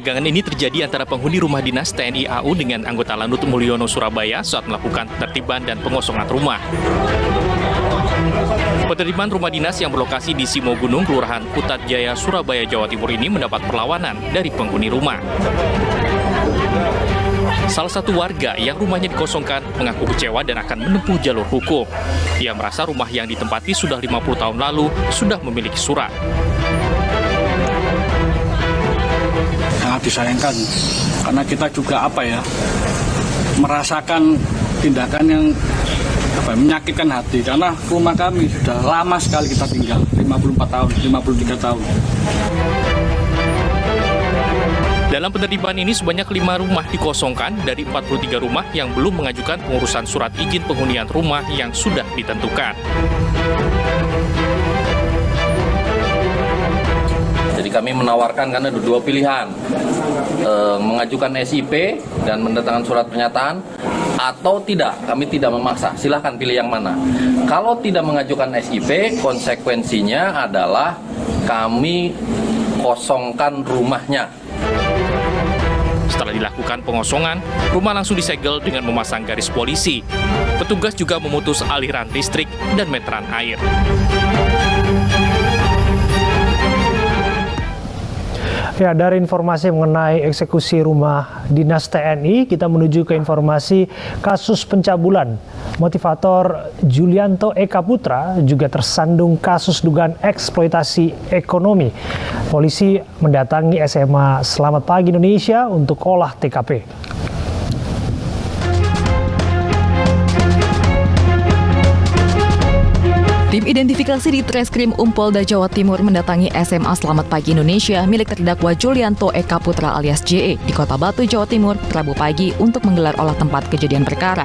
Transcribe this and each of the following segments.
Ketegangan ini terjadi antara penghuni rumah dinas TNI AU dengan anggota Lanut Mulyono Surabaya saat melakukan penertiban dan pengosongan rumah. Penertiban rumah dinas yang berlokasi di Simogunung, Kelurahan Putat Jaya, Surabaya, Jawa Timur ini mendapat perlawanan dari penghuni rumah. Salah satu warga yang rumahnya dikosongkan mengaku kecewa dan akan menempuh jalur hukum. Ia merasa rumah yang ditempati sudah 50 tahun lalu sudah memiliki surat. Sangat disayangkan karena kita juga merasakan tindakan yang menyakitkan hati karena rumah kami sudah lama sekali kita tinggal, 54 tahun, 53 tahun. Dalam penertiban ini sebanyak 5 rumah dikosongkan dari 43 rumah yang belum mengajukan pengurusan surat izin penghunian rumah yang sudah ditentukan. Jadi kami menawarkan karena ada 2 pilihan, mengajukan SIP dan mendatangkan surat pernyataan atau tidak. Kami tidak memaksa, silahkan pilih yang mana. Kalau tidak mengajukan SIP, konsekuensinya adalah kami kosongkan rumahnya. Setelah dilakukan pengosongan, rumah langsung disegel dengan memasang garis polisi. Petugas juga memutus aliran listrik dan meteran air. Ya, dari informasi mengenai eksekusi rumah dinas TNI, kita menuju ke informasi kasus pencabulan. Motivator Julianto Eka Putra juga tersandung kasus dugaan eksploitasi ekonomi. Polisi mendatangi SMA Selamat Pagi Indonesia untuk olah TKP. Tim identifikasi di Treskrim Polda Jawa Timur mendatangi SMA Selamat Pagi Indonesia milik terdakwa Julianto Eka Putra alias JE di Kota Batu, Jawa Timur, Rabu pagi untuk menggelar olah tempat kejadian perkara.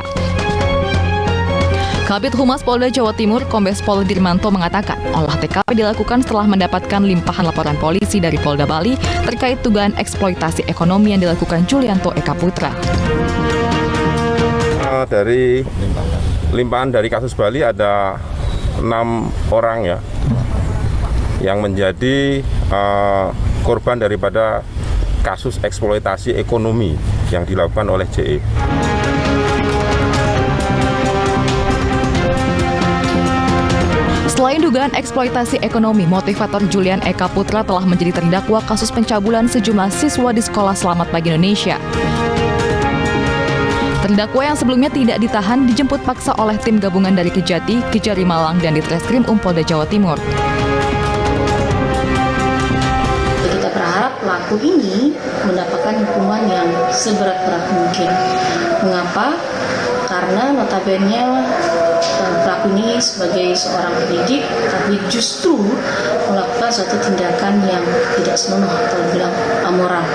Kabid Humas Polda Jawa Timur, Kombes Pol Dirmanto mengatakan, olah TKP dilakukan setelah mendapatkan limpahan laporan polisi dari Polda Bali terkait dugaan eksploitasi ekonomi yang dilakukan Julianto Eka Putra. Dari limpahan dari kasus Bali ada 6 orang ya yang menjadi korban daripada kasus eksploitasi ekonomi yang dilakukan oleh JE. Selain dugaan eksploitasi ekonomi, motivator Julian Eka Putra telah menjadi terdakwa kasus pencabulan sejumlah siswa di Sekolah Selamat Pagi Indonesia. Terdakwa yang sebelumnya tidak ditahan dijemput paksa oleh tim gabungan dari Kejati, Kejari Malang, dan di Treskrim Polda Jawa Timur. Kita berharap pelaku ini mendapatkan hukuman yang seberat-berat mungkin. Mengapa? Karena notabene pelaku ini sebagai seorang pendidik, tapi justru melakukan suatu tindakan yang tidak senonoh atau bilang amoral.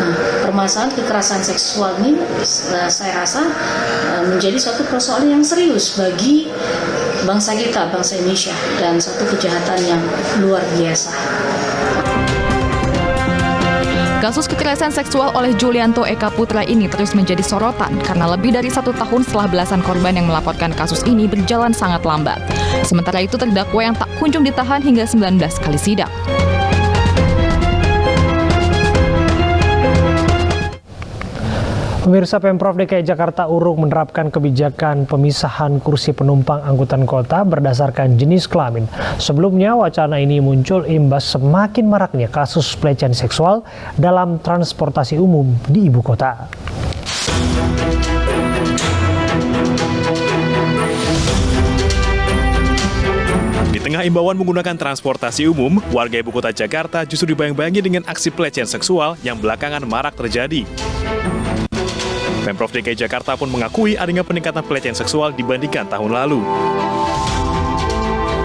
Nah, permasalahan kekerasan seksual ini saya rasa menjadi suatu persoalan yang serius bagi bangsa kita, bangsa Indonesia, dan suatu kejahatan yang luar biasa. Kasus kekerasan seksual oleh Julianto Eka Putra ini terus menjadi sorotan karena lebih dari 1 tahun setelah belasan korban yang melaporkan kasus ini berjalan sangat lambat. Sementara itu terdakwa yang tak kunjung ditahan hingga 19 kali sidang. Pemirsa, Pemprov DKI Jakarta urung menerapkan kebijakan pemisahan kursi penumpang angkutan kota berdasarkan jenis kelamin. Sebelumnya, wacana ini muncul imbas semakin maraknya kasus pelecehan seksual dalam transportasi umum di ibu kota. Di tengah imbauan menggunakan transportasi umum, warga ibu kota Jakarta justru dibayang-bayangi dengan aksi pelecehan seksual yang belakangan marak terjadi. Pemprov DKI Jakarta pun mengakui adanya peningkatan pelecehan seksual dibandingkan tahun lalu.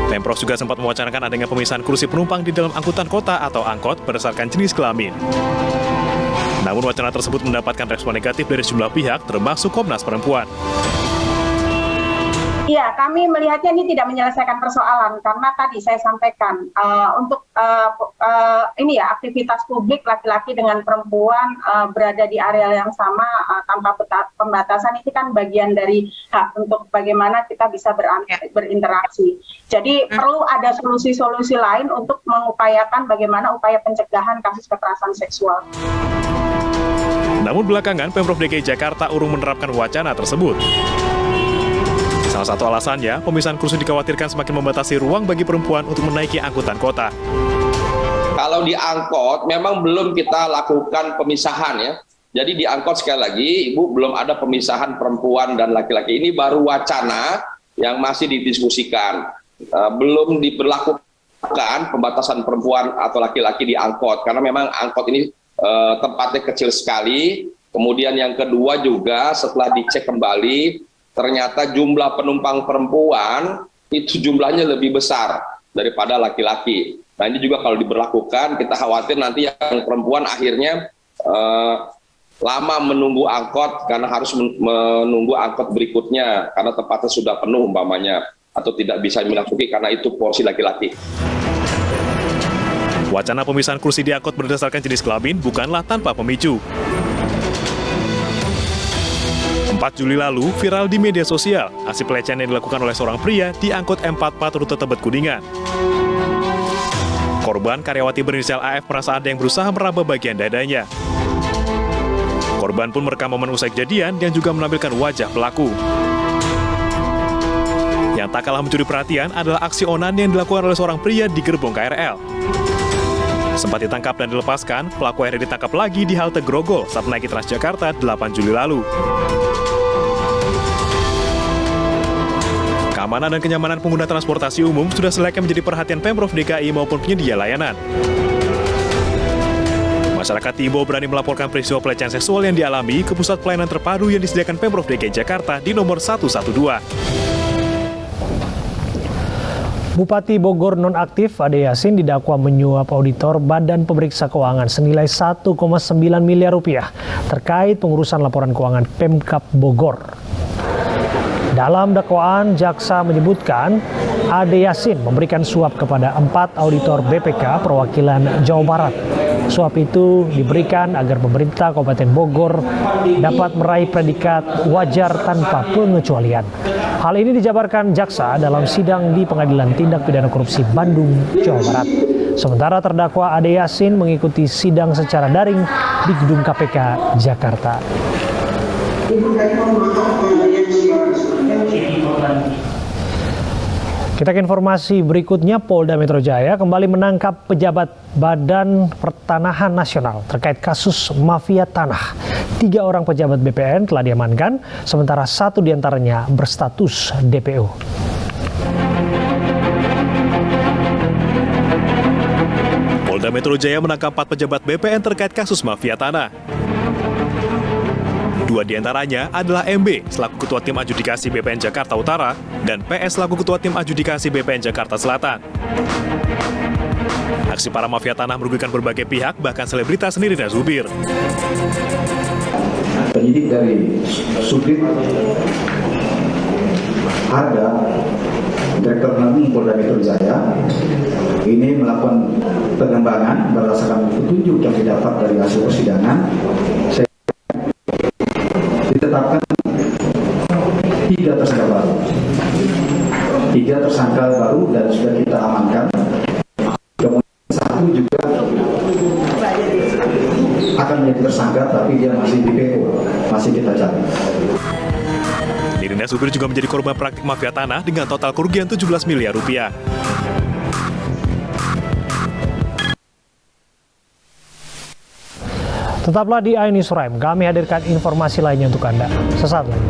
Pemprov juga sempat mewacanakan adanya pemisahan kursi penumpang di dalam angkutan kota atau angkot berdasarkan jenis kelamin. Namun wacana tersebut mendapatkan respon negatif dari sejumlah pihak, termasuk Komnas Perempuan. Iya, kami melihatnya ini tidak menyelesaikan persoalan karena tadi saya sampaikan untuk aktivitas publik laki-laki dengan perempuan berada di area yang sama tanpa pembatasan itu kan bagian dari hak untuk bagaimana kita bisa berinteraksi. Jadi perlu ada solusi-solusi lain untuk mengupayakan bagaimana upaya pencegahan kasus kekerasan seksual. Namun belakangan Pemprov DKI Jakarta urung menerapkan wacana tersebut. Salah satu alasannya, pemisahan kursi dikhawatirkan semakin membatasi ruang bagi perempuan untuk menaiki angkutan kota. Kalau di angkot memang belum kita lakukan pemisahan ya. Jadi di angkot sekali lagi Ibu belum ada pemisahan perempuan dan laki-laki. Ini baru wacana yang masih didiskusikan. Belum diberlakukan pembatasan perempuan atau laki-laki di angkot karena memang angkot ini tempatnya kecil sekali. Kemudian yang kedua juga setelah dicek kembali ternyata jumlah penumpang perempuan itu jumlahnya lebih besar daripada laki-laki. Nah ini juga kalau diberlakukan kita khawatir nanti yang perempuan akhirnya lama menunggu angkot karena harus menunggu angkot berikutnya karena tempatnya sudah penuh umpamanya atau tidak bisa dimasuki karena itu porsi laki-laki. Wacana pemisahan kursi di angkot berdasarkan jenis kelamin bukanlah tanpa pemicu. 4 Juli lalu, viral di media sosial, aksi pelecehan yang dilakukan oleh seorang pria di angkot M44 rute Tebet Kuningan. Korban karyawati berinisial AF merasa ada yang berusaha meraba bagian dadanya. Korban pun merekam momen usai kejadian dan juga menampilkan wajah pelaku. Yang tak kalah mencuri perhatian adalah aksi onan yang dilakukan oleh seorang pria di gerbong KRL. Sempat ditangkap dan dilepaskan, pelaku akhirnya ditangkap lagi di halte Grogol saat menaiki Transjakarta 8 Juli lalu. Keamanan dan kenyamanan pengguna transportasi umum sudah selayaknya menjadi perhatian Pemprov DKI maupun penyedia layanan. Masyarakat diimbau berani melaporkan peristiwa pelecehan seksual yang dialami ke pusat pelayanan terpadu yang disediakan Pemprov DKI Jakarta di nomor 112. Bupati Bogor nonaktif Ade Yasin didakwa menyuap auditor Badan Pemeriksa Keuangan senilai 1,9 miliar rupiah terkait pengurusan laporan keuangan Pemkab Bogor. Dalam dakwaan, jaksa menyebutkan Ade Yasin memberikan suap kepada 4 auditor BPK perwakilan Jawa Barat. Suap itu diberikan agar pemerintah Kabupaten Bogor dapat meraih predikat wajar tanpa pengecualian. Hal ini dijabarkan jaksa dalam sidang di Pengadilan Tindak Pidana Korupsi Bandung, Jawa Barat. Sementara terdakwa Ade Yasin mengikuti sidang secara daring di Gedung KPK Jakarta. Kita ke informasi berikutnya. Polda Metro Jaya kembali menangkap pejabat Badan Pertanahan Nasional terkait kasus mafia tanah. 3 orang pejabat BPN telah diamankan, sementara 1 diantaranya berstatus DPO. Polda Metro Jaya menangkap 4 pejabat BPN terkait kasus mafia tanah. 2 diantaranya adalah MB selaku Ketua Tim Adjudikasi BPN Jakarta Utara dan PS selaku Ketua Tim Adjudikasi BPN Jakarta Selatan. Aksi para mafia tanah merugikan berbagai pihak, bahkan selebritas Nirina Zubir. Penyidik dari Subdit ada Direktur Penanganan Polda Metro Jaya ini melakukan pengembangan berdasarkan petunjuk yang didapat dari hasil persidangan. Ditetapkan 3 tersangka baru. 3 tersangka baru dan sudah kita amankan. Kemudian 1 juga akan menjadi tersangka, tapi dia masih DPO, masih kita cari. Nirina Zubir juga menjadi korban praktik mafia tanah dengan total kerugian 17 miliar rupiah. Tetaplah di iNews Prime, kami hadirkan informasi lainnya untuk Anda. Sesaat lagi.